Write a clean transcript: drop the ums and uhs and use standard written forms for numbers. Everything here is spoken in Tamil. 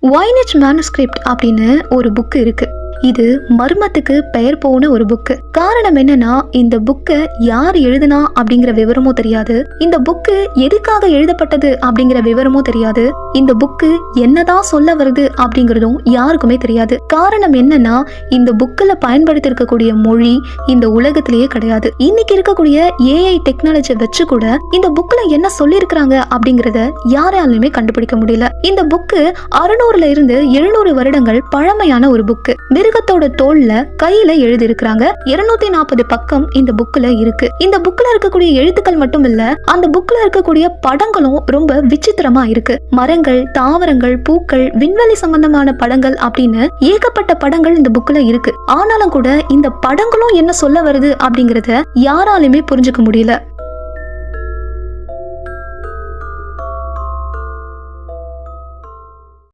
வைனிச் மேனுஸ்கிரிப்ட் அப்படின்னு ஒரு புக் இருக்கு. இது மர்மத்துக்கு பெயர் போன ஒரு புக்கு. காரணம் என்னன்னா, இந்த புக்கை யார் எழுதுனா அப்படிங்கிற விவரமும் தெரியாது, இந்த புக்கு எதுக்காக எழுதப்பட்டது அப்படிங்கிற விவரமும் தெரியாது, இந்த புக்கு என்னதான் சொல்ல வருது அப்படிங்கறதும் யாருக்குமே தெரியாது. காரணம் என்னன்னா, இந்த புக்கில் பயன்படுத்தி இருக்கக்கூடிய மொழி இந்த உலகத்திலேயே கிடையாது. இன்னைக்கு இருக்கக்கூடிய ஏஐ டெக்னாலஜி வச்சு கூட இந்த புக்ல என்ன சொல்லி இருக்கிறாங்க அப்படிங்கறத யாராலுமே கண்டுபிடிக்க முடியல. இந்த புக்கு 600 இருந்து 700 வருடங்கள் பழமையான ஒரு புக்கு. மிருகத்தோட தோல்ல கையில எழுதி இருக்கிறாங்க. 240 பக்கம் இந்த புக்ல இருக்கு. இந்த புக்ல இருக்கக்கூடிய எழுத்துக்கள் மட்டும் இல்ல, அந்த புக்ல இருக்கக்கூடிய படங்களும் ரொம்ப விசித்திரமா இருக்கு. மரங்கள், தாவரங்கள், பூக்கள், விண்வெளி சம்பந்தமான படங்கள் அப்படின்னு ஏகப்பட்ட படங்கள் இந்த புக்ல இருக்கு. ஆனாலும் கூட இந்த படங்களும் என்ன சொல்ல வருது அப்படிங்கறத யாராலுமே புரிஞ்சுக்க முடியல.